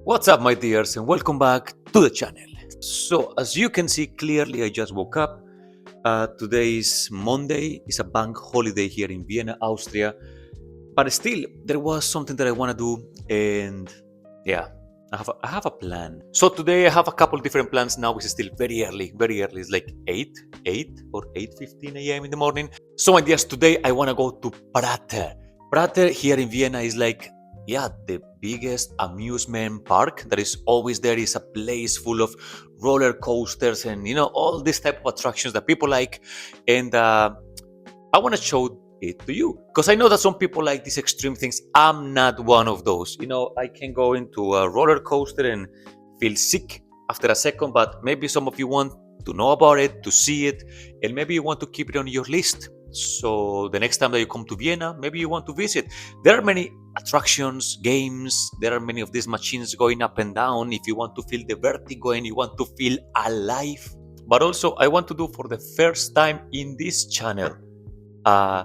What's up, my dears, and welcome back to the channel. So, as you can see clearly, I just woke up. Today is Monday. It's a bank holiday here in Vienna, Austria. But still, there was something that I want to do, and yeah, I have a plan. So today I have a couple different plans now, which is still very early, very early. It's like 8 or 8:15 a.m. in the morning. So, my dears, today I want to go to Prater. Prater here in Vienna is like, the biggest amusement park that is always there. Is a place full of roller coasters and all this type of attractions that people like, and I want to show it to you because I know that some people like these extreme things. I'm not one of those. I can go into a roller coaster and feel sick after a second, but maybe some of you want to know about it, to see it, and maybe you want to keep it on your list. So the next time that you come to Vienna, maybe you want to visit. There are many attractions, games. There are many of these machines going up and down. If you want to feel the vertigo and you want to feel alive. But also, I want to do for the first time in this channel a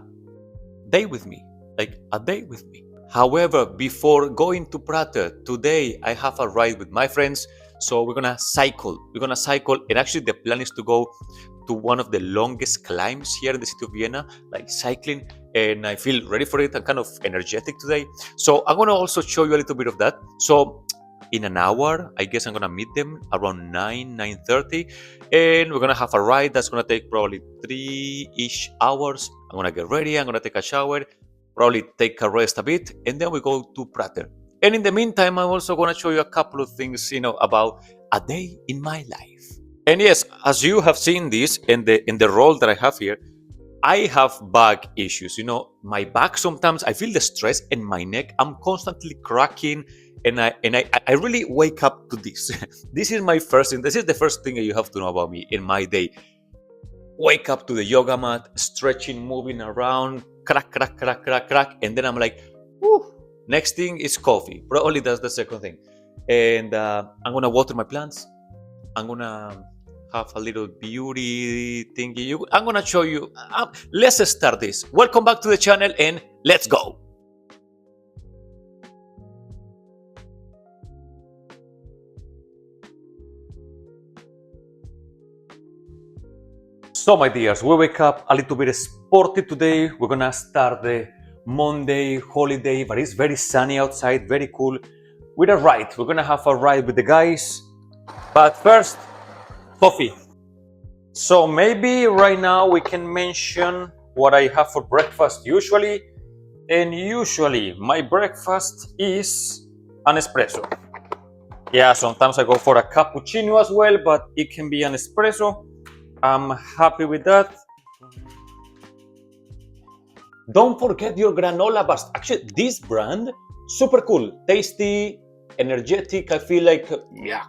day with me, like a day with me. However, before going to Prater, today I have a ride with my friends. So we're gonna cycle. And actually, the plan is to go to one of the longest climbs here in the city of Vienna, like cycling. And I feel ready for it. I'm kind of energetic today. So I'm gonna also show you a little bit of that. So in an hour, I guess I'm gonna meet them around 9:30, and we're gonna have a ride that's gonna take probably 3-ish hours. I'm gonna get ready. I'm gonna take a shower, probably take a rest a bit, and then we go to Prater. And in the meantime, I'm also going to show you a couple of things, about a day in my life. And yes, as you have seen this in the role that I have here, I have back issues. My back, sometimes I feel the stress in my neck. I'm constantly cracking, and I really wake up to this. This is my first thing. This is the first thing that you have to know about me in my day. Wake up to the yoga mat, stretching, moving around, crack, and then I'm like, whew. Next thing is coffee. Probably that's the second thing. And I'm going to water my plants. I'm going to have a little beauty thingy. I'm going to show you. Let's start this. Welcome back to the channel and let's go. So, my dears, we wake up a little bit sporty today. We're going to start the Monday holiday, but it's very sunny outside, very cool. With a ride, we're gonna have a ride with the guys. But first, coffee. So maybe right now we can mention what I have for breakfast usually. And usually my breakfast is an espresso. Yeah, sometimes I go for a cappuccino as well, but it can be an espresso. I'm happy with that. Don't forget your granola bars. Actually, this brand, super cool, tasty, energetic. I feel like,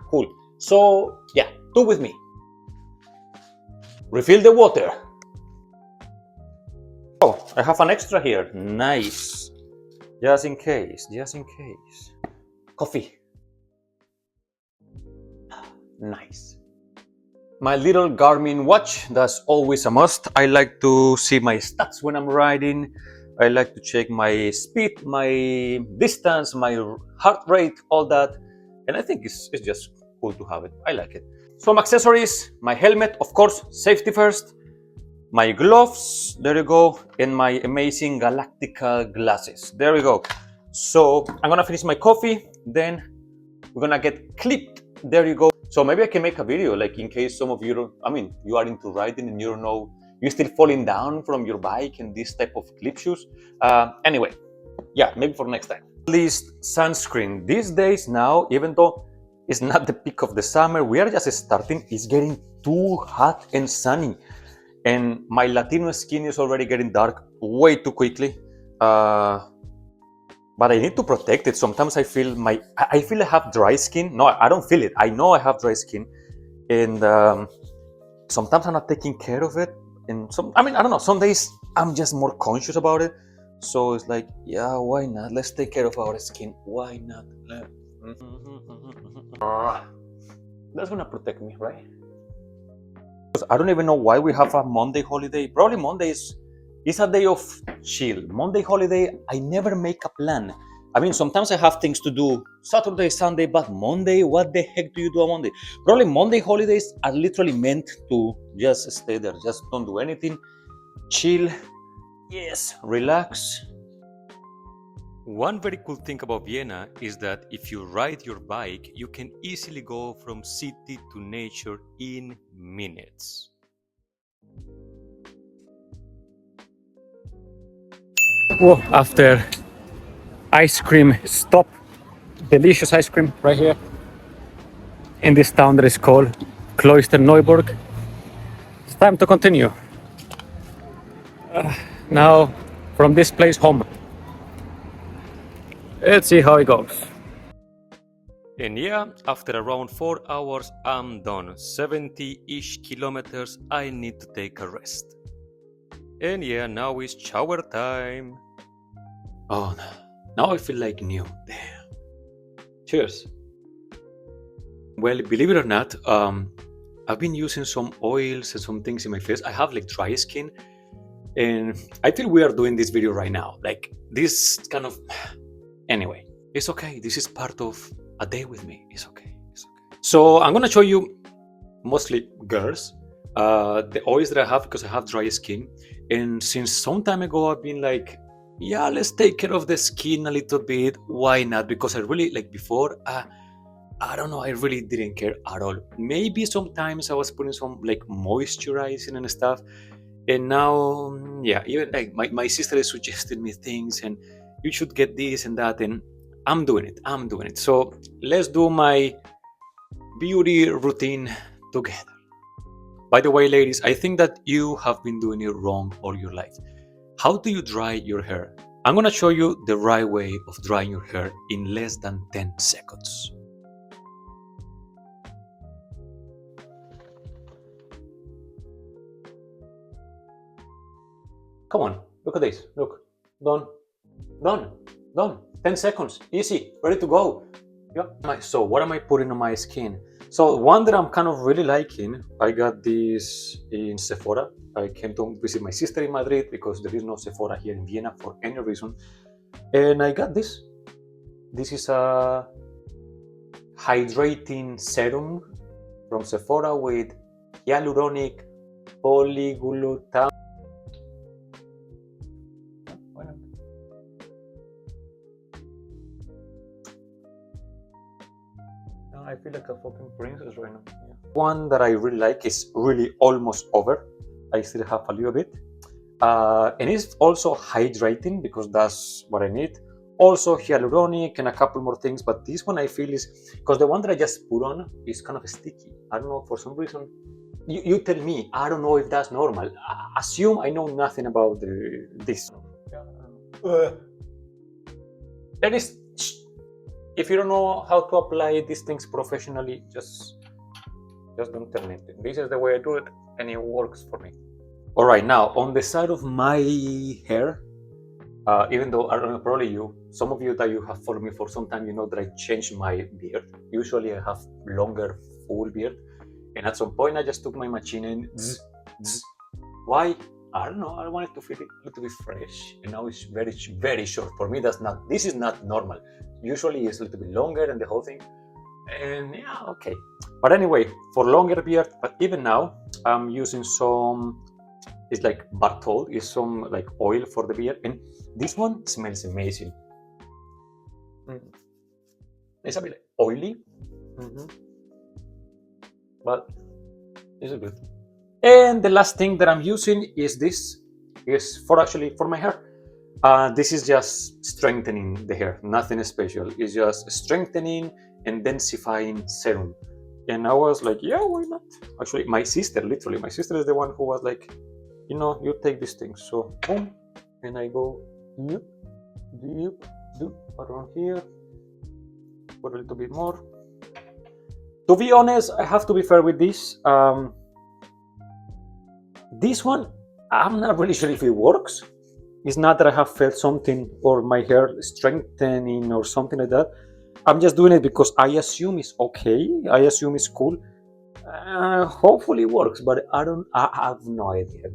cool. So, do with me. Refill the water. Oh, I have an extra here. Nice. Just in case. Coffee. Nice. My little Garmin watch, that's always a must. I like to see my stats when I'm riding. I like to check my speed, my distance, my heart rate, all that. And I think it's just cool to have it. I like it. Some accessories, my helmet, of course, safety first. My gloves, there you go. And my amazing Galactica glasses. There we go. So I'm gonna finish my coffee, then we're gonna get clipped. There you go. So maybe I can make a video, like in case some of you you are into riding and you don't know, you're still falling down from your bike and this type of clip shoes. Anyway, maybe for next time. At least sunscreen. These days now, even though it's not the peak of the summer, we are just starting, it's getting too hot and sunny. And my Latino skin is already getting dark way too quickly. But but I need to protect it. Sometimes I feel I feel I have dry skin. No, I don't feel it. I know I have dry skin, and sometimes I'm not taking care of it. And I mean, I don't know. Some days I'm just more conscious about it. So it's like, yeah, why not? Let's take care of our skin. Why not? That's gonna protect me, right? I don't even know why we have a Monday holiday. Probably Monday is a day of chill. Monday holiday, I never make a plan. I mean, sometimes I have things to do Saturday, Sunday, but Monday, what the heck do you do on Monday? Probably Monday holidays are literally meant to just stay there, just don't do anything, chill, yes, relax. One very cool thing about Vienna is that if you ride your bike, you can easily go from city to nature in minutes. Oh, after ice cream stop, delicious ice cream right here in this town that is called Neuburg. It's time to continue. Now from this place home. Let's see how it goes. And yeah, after around 4 hours, I'm done. 70-ish kilometers, I need to take a rest. And yeah, now is shower time. Oh, now I feel like new. Damn. Cheers. Well, believe it or not, I've been using some oils and some things in my face. I have like dry skin, and I feel we are doing this video right now. Like this kind of... Anyway, it's okay. This is part of a day with me. It's okay. It's okay. So I'm gonna show you, mostly girls, the oils that I have because I have dry skin. And since some time ago, I've been like, yeah, let's take care of the skin a little bit. Why not? Because I really, like before, I don't know, I really didn't care at all. Maybe sometimes I was putting some like moisturizing and stuff. And now, yeah, even like my sister is suggesting me things and you should get this and that. And I'm doing it. So let's do my beauty routine together. By the way, ladies, I think that you have been doing it wrong all your life. How do you dry your hair? I'm gonna show you the right way of drying your hair in less than 10 seconds. Come on, look at this, look, done. 10 seconds, easy, ready to go. Yeah. So what am I putting on my skin? So one that I'm kind of really liking, I got this in Sephora. I came to visit my sister in Madrid because there is no Sephora here in Vienna for any reason. And I got this. This is a hydrating serum from Sephora with hyaluronic polyglutamate. I feel like a fucking princess right now. Yeah. One that I really like is really almost over. I still have a little bit. And it's also hydrating because that's what I need. Also hyaluronic and a couple more things. But this one I feel is, because the one that I just put on is kind of sticky. I don't know, for some reason. You tell me. I don't know if that's normal. Assume I know nothing about this. There is... If you don't know how to apply these things professionally, just don't tell me. This is the way I do it, and it works for me. All right, now on the side of my hair, even though I don't know, probably some of you that you have followed me for some time, you know that I changed my beard. Usually I have longer full beard, and at some point I just took my machine and why? I don't know. I wanted to feel it a little bit fresh, and now it's very, very short. For me, this is not normal. Usually it's a little bit longer and the whole thing. And yeah, okay. But anyway, for longer beard, but even now, I'm using some, it's like Bartol, is some like oil for the beard. And this one smells amazing. It's a bit oily, but it's good. And the last thing that I'm using is this, is for my hair. This is just strengthening the hair, nothing special. It's just strengthening and densifying serum. And I was like, yeah, why not? Actually, my sister is the one who was like, you take this thing. So boom, and I go, do around here. Put a little bit more. To be honest, I have to be fair with this. This one, I'm not really sure if it works. It's not that I have felt something or my hair strengthening or something like that. I'm just doing it because I assume it's okay. I assume it's cool. Hopefully it works, but I have no idea.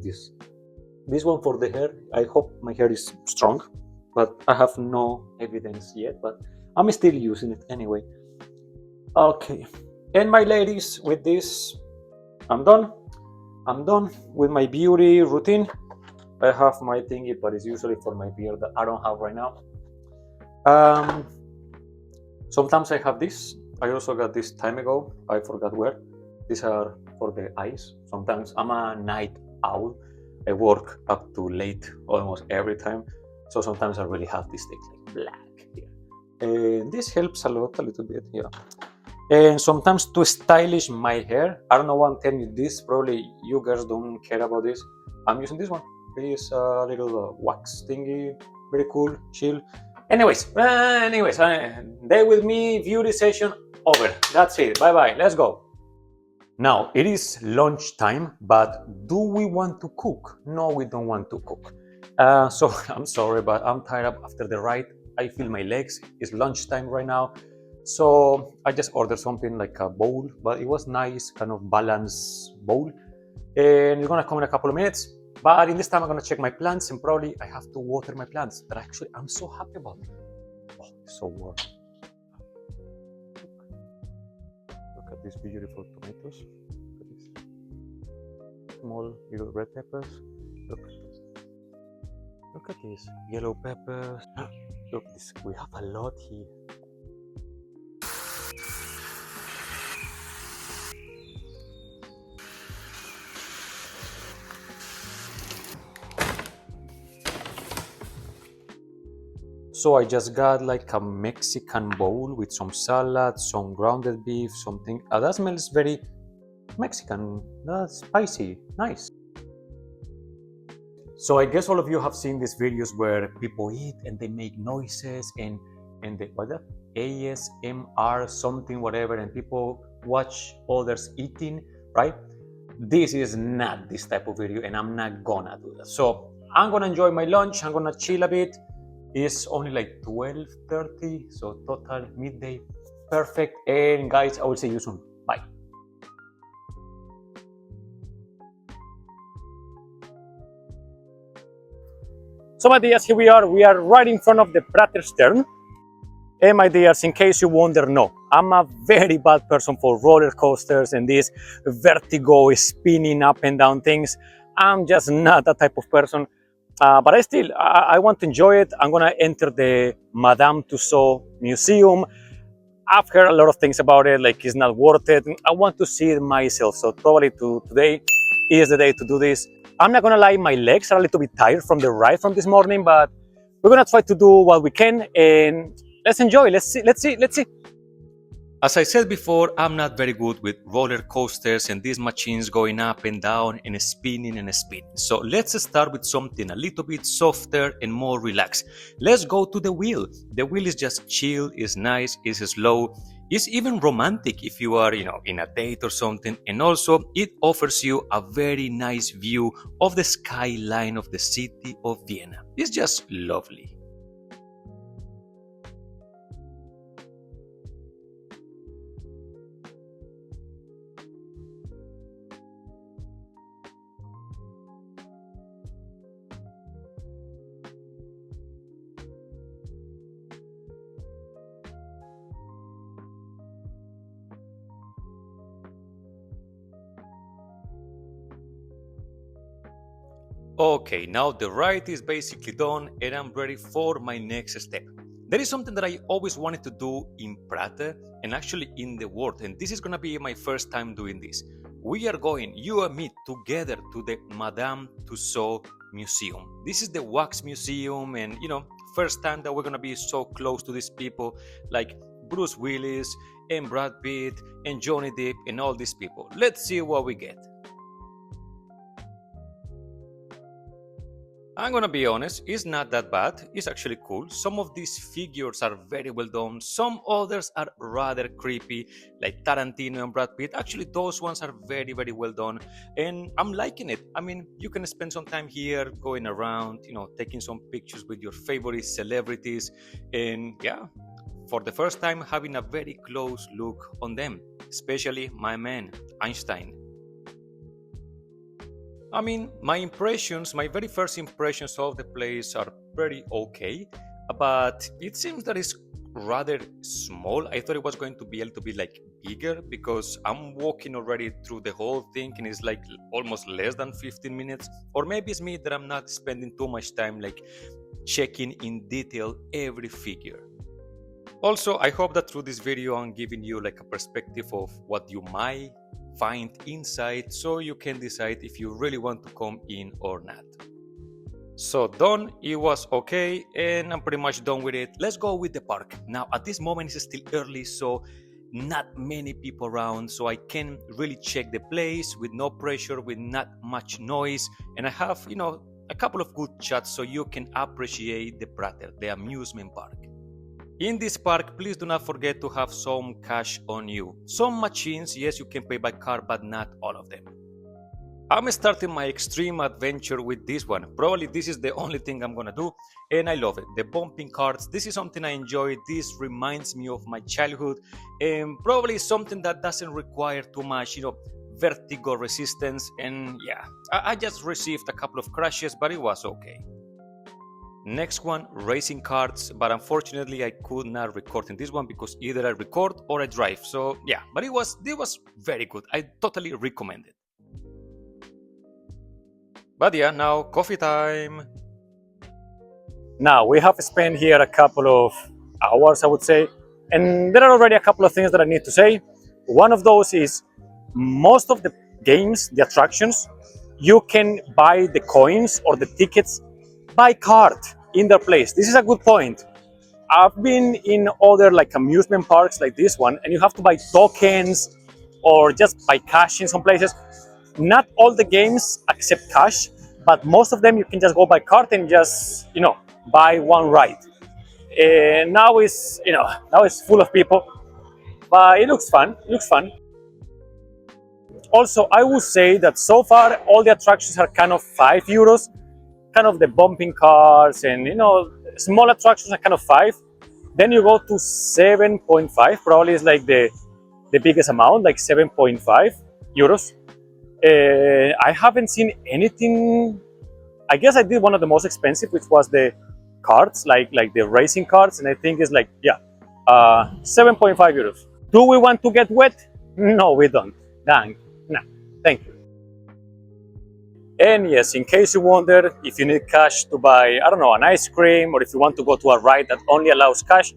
This one for the hair, I hope my hair is strong, but I have no evidence yet. But I'm still using it anyway. Okay, and my ladies, with this, I'm done. I'm done with my beauty routine. I have my thingy, but it's usually for my beard that I don't have right now. Sometimes I have this. I also got this time ago. I forgot where. These are for the eyes. Sometimes I'm a night owl. I work up to late almost every time. So sometimes I really have this thing like black here. And this helps a little bit, yeah. And sometimes to stylish my hair, I don't know why I'm telling you this. Probably you guys don't care about this. I'm using this one. This little wax thingy. Very cool, chill. Anyways, day with me, beauty session over. That's it. Bye bye. Let's go. Now it is lunch time, but do we want to cook? No, we don't want to cook. So I'm sorry, but I'm tired after the ride. I feel my legs. It's lunchtime right now. So I just ordered something like a bowl, but it was nice, kind of balanced bowl. And it's gonna come in a couple of minutes. But in this time, I'm gonna check my plants, and probably I have to water my plants. That actually I'm so happy about. Oh, it's so warm. Look at these beautiful tomatoes. Look at these small little red peppers. Look at these yellow peppers. Look, this we have a lot here. So I just got like a Mexican bowl with some salad, some grounded beef, something. That smells very Mexican. That's spicy, nice. So I guess all of you have seen these videos where people eat and they make noises and they what that ASMR something whatever, and people watch others eating, right? This is not this type of video, and I'm not gonna do that. So I'm gonna enjoy my lunch. I'm gonna chill a bit. It's only like 12:30, so total midday, perfect. And guys, I will see you soon. Bye. So my dears, here we are. We are right in front of the Prater stern. And my dears, in case you wonder, no, I'm a very bad person for roller coasters and this vertigo spinning up and down things. I'm just not that type of person. But I want to enjoy it. I'm gonna enter the Madame Tussauds Museum. I've heard a lot of things about it, like it's not worth it. I want to see it myself. So probably today is the day to do this. I'm not gonna lie, my legs are a little bit tired from the ride from this morning, but we're gonna try to do what we can and let's enjoy. Let's see. As I said before, I'm not very good with roller coasters and these machines going up and down and spinning and spinning. So let's start with something a little bit softer and more relaxed. Let's go to the wheel. The wheel is just chill, it's nice, it's slow. It's even romantic if you are, in a date or something. And also, it offers you a very nice view of the skyline of the city of Vienna. It's just lovely. Okay, now the ride is basically done and I'm ready for my next step. There is something that I always wanted to do in Prater and actually in the world, and this is gonna be my first time doing this. We are going, you and me, together to the Madame Tussauds Museum. This is the wax museum, and first time that we're gonna be so close to these people like Bruce Willis and Brad Pitt and Johnny Depp and all these people. Let's see what we get. I'm gonna be honest, it's not that bad. It's actually cool. Some of these figures are very well done. Some others are rather creepy, like Tarantino and Brad Pitt. Actually, those ones are very, very well done. And I'm liking it. I mean, you can spend some time here going around, taking some pictures with your favorite celebrities. And yeah, for the first time, having a very close look on them, especially my man, Einstein. I mean, my very first impressions of the place are pretty okay, but it seems that it's rather small. I thought it was going to be a little bit like bigger because I'm walking already through the whole thing and it's like almost less than 15 minutes. Or maybe it's me that I'm not spending too much time like checking in detail every figure. Also, I hope that through this video I'm giving you like a perspective of what you might find inside so you can decide if you really want to come in or not. So done, it was okay and I'm pretty much done with it. Let's go with the park. Now at this moment it's still early, so not many people around, so I can really check the place with no pressure, with not much noise, and I have a couple of good shots so you can appreciate the Prater, the amusement park. In this park, please do not forget to have some cash on you. Some machines, yes, you can pay by card, but not all of them. I'm starting my extreme adventure with this one. Probably this is the only thing I'm gonna do, and I love it. The bumping carts, this is something I enjoy. This reminds me of my childhood, and probably something that doesn't require too much, vertigo resistance. And yeah, I just received a couple of crashes, but it was okay. Next one, racing carts, but unfortunately I could not record in this one because either I record or I drive. So yeah, but it was very good. I totally recommend it. But yeah, now coffee time. Now we have spent here a couple of hours, I would say, and there are already a couple of things that I need to say. One of those is most of the games, the attractions, you can buy the coins or the tickets by card in their place. This is a good point. I've been in other like amusement parks like this one, and you have to buy tokens or just buy cash in some places. Not all the games accept cash, but most of them you can just go by card and just buy one ride. And now it's full of people, but it looks fun. It looks fun. Also, I would say that so far all the attractions are kind of €5. Kind of the bumping cars and small attractions are kind of 5. Then you go to 7.5, probably is like the biggest amount, like €7.5. I haven't seen anything. I guess I did one of the most expensive, which was the carts, like the racing carts, and I think it's like €7.5. Do we want to get wet? No, we don't. Dang, no, thank you. And yes, in case you wonder if you need cash to buy, I don't know, an ice cream, or if you want to go to a ride that only allows cash,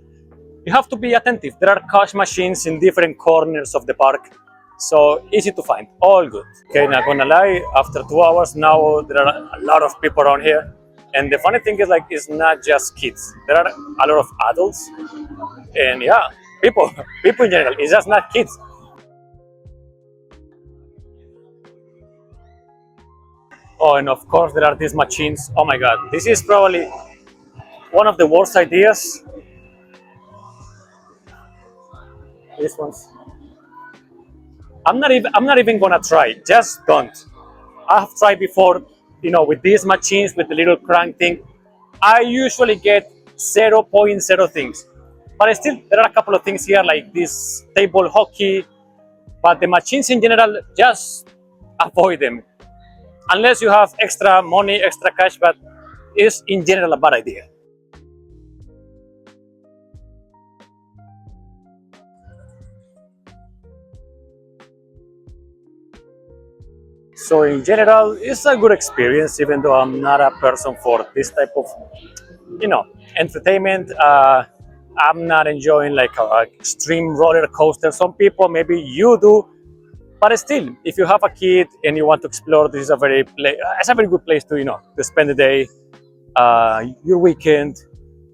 you have to be attentive. There are cash machines in different corners of the park, so easy to find, all good. Okay, not gonna lie, after 2 hours now, there are a lot of people around here. And the funny thing is, like, it's not just kids. There are a lot of adults, and yeah, people in general, it's just not kids. Oh, and of course there are these machines. Oh my god, this is probably one of the worst ideas. These ones. I'm not even gonna try. Just don't. I have tried before, with these machines with the little crank thing. I usually get 0.0 things. But still, there are a couple of things here like this table hockey. But the machines in general, just avoid them. Unless you have extra money, extra cash, but it's in general a bad idea. So in general, it's a good experience, even though I'm not a person for this type of, entertainment. I'm not enjoying like an extreme roller coaster. Some people, maybe you do, but still, if you have a kid and you want to explore, this is it's a very good place to, to spend the day, your weekend,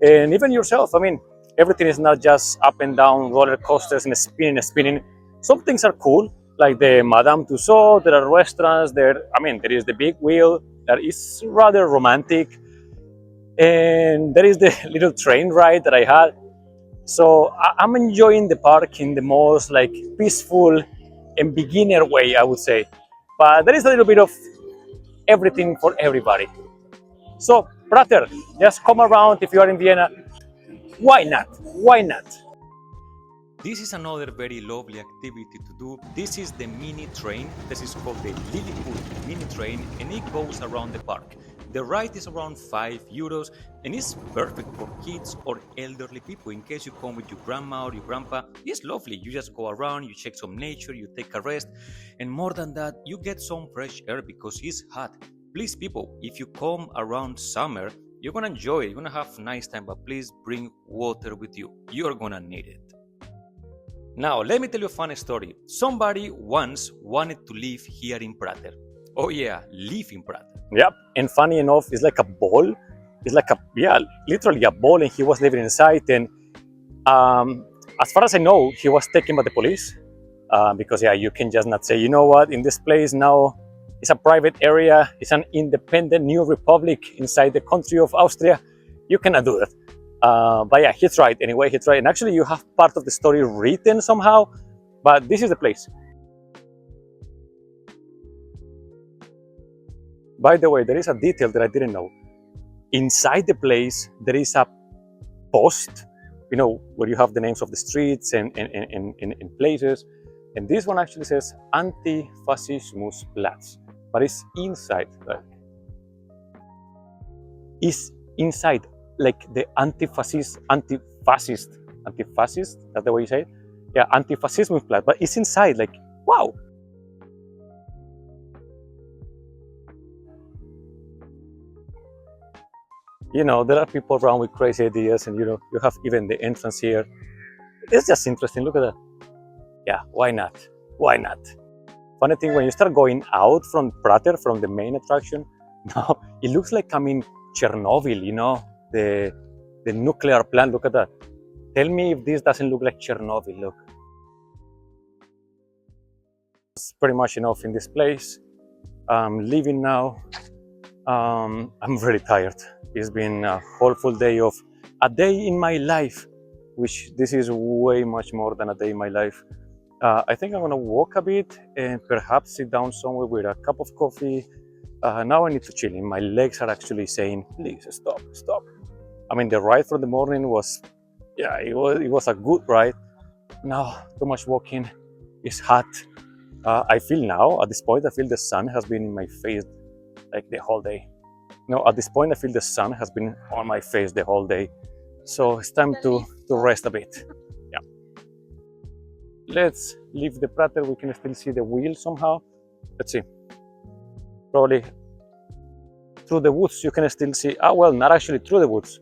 and even yourself. I mean, everything is not just up and down roller coasters and spinning. Some things are cool, like the Madame Tussauds. There are restaurants there. I mean, there is the big wheel that is rather romantic. and there is the little train ride that I had. So I'm enjoying the park in the most like peaceful and beginner way, I would say. But there is a little bit of everything for everybody. So, Prater, just come around if you are in Vienna. Why not? Why not? This is another very lovely activity to do. This is the mini train. This is called the Lilliput mini train, and it goes around the park. The ride is around €5, and it's perfect for kids or elderly people. In case you come with your grandma or your grandpa, it's lovely. You just go around, you check some nature, you take a rest, and more than that, you get some fresh air because it's hot. Please, people, if you come around summer, you're gonna enjoy it. You're gonna have a nice time, but please bring water with you. You're gonna need it. Now, let me tell you a funny story. Somebody once wanted to live here in Prater. Oh yeah, live in Prater. Yep. And funny enough, it's like a ball. It's like literally a ball, and he was living inside. And as far as I know, he was taken by the police because you can just not say, you know what, in this place now, it's a private area. It's an independent new republic inside the country of Austria. You cannot do that. But yeah, he tried anyway. He tried, and actually, you have part of the story written somehow. But this is the place. By the way, there is a detail that I didn't know. Inside the place, there is a post, where you have the names of the streets and places. And this one actually says Antifascismusplatz, but it's inside. It's inside, like the antifascist, that's the way you say it? Yeah, Antifascismusplatz, but it's inside, like, wow. There are people around with crazy ideas, and you have even the entrance here. It's just interesting. Look at that. Yeah, why not? Why not? Funny thing, when you start going out from Prater, from the main attraction, now it looks like I'm in Chernobyl, the nuclear plant. Look at that. Tell me if this doesn't look like Chernobyl. Look. It's pretty much enough in this place. I'm leaving now. I'm very tired. It's been a whole full day of a day in my life, which this is way much more than a day in my life. I think I'm gonna walk a bit and perhaps sit down somewhere with a cup of coffee. Now I need to chill. My legs are actually saying, please stop. I mean, the ride from the morning was, it was a good ride. Now, too much walking. It's hot. I feel now, at this point, I feel the sun has been in my face like the whole day. No, at this point, I feel the sun has been on my face the whole day. So it's time to rest a bit. Yeah. Let's leave the Prater. We can still see the wheel somehow. Let's see. Probably through the woods, you can still see. Well, not actually through the woods.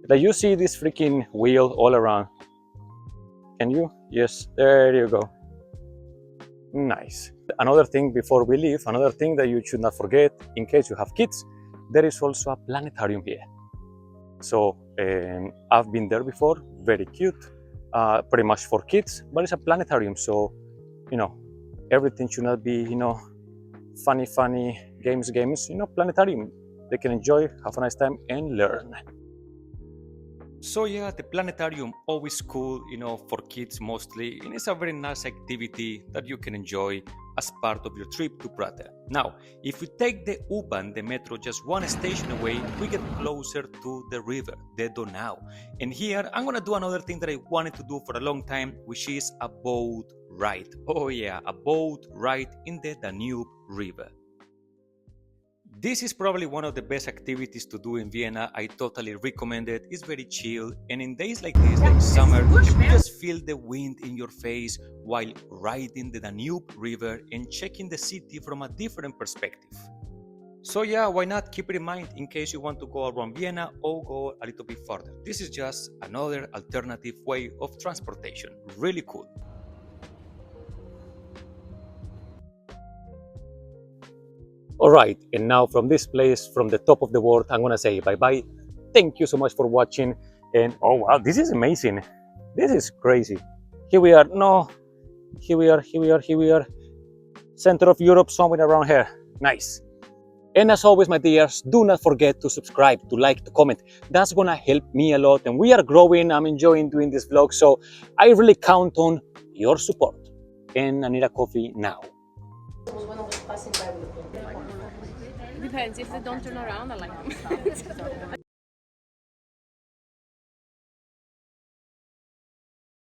Like you see this freaking wheel all around. Can you? Yes, there you go. Nice. Another thing before we leave, another thing that you should not forget, in case you have kids, there is also a planetarium here. So I've been there before, very cute, pretty much for kids, but it's a planetarium. So, everything should not be, funny games, planetarium. They can enjoy, have a nice time, and learn. So yeah, the planetarium, always cool, for kids mostly, and it's a very nice activity that you can enjoy as part of your trip to Prater. Now, if we take the U-Bahn, the metro, just one station away, we get closer to the river, the Donau. And here, I'm gonna do another thing that I wanted to do for a long time, which is a boat ride. Oh yeah, a boat ride in the Danube River. This is probably one of the best activities to do in Vienna. I totally recommend it. It's very chill, and in days like this, like summer, you just feel the wind in your face while riding the Danube River and checking the city from a different perspective. So yeah, why not keep it in mind in case you want to go around Vienna or go a little bit further. This is just another alternative way of transportation. Really cool. All right, and now from this place, from the top of the world, I'm gonna say bye-bye. Thank you so much for watching. And oh wow, this is amazing. This is crazy. Here we are. Here we are. Center of Europe, somewhere around here. Nice. And as always, my dears, do not forget to subscribe, to like, to comment. That's gonna help me a lot. And we are growing. I'm enjoying doing this vlog. So I really count on your support. And I need a coffee now. Depends. If they don't turn around, I like them.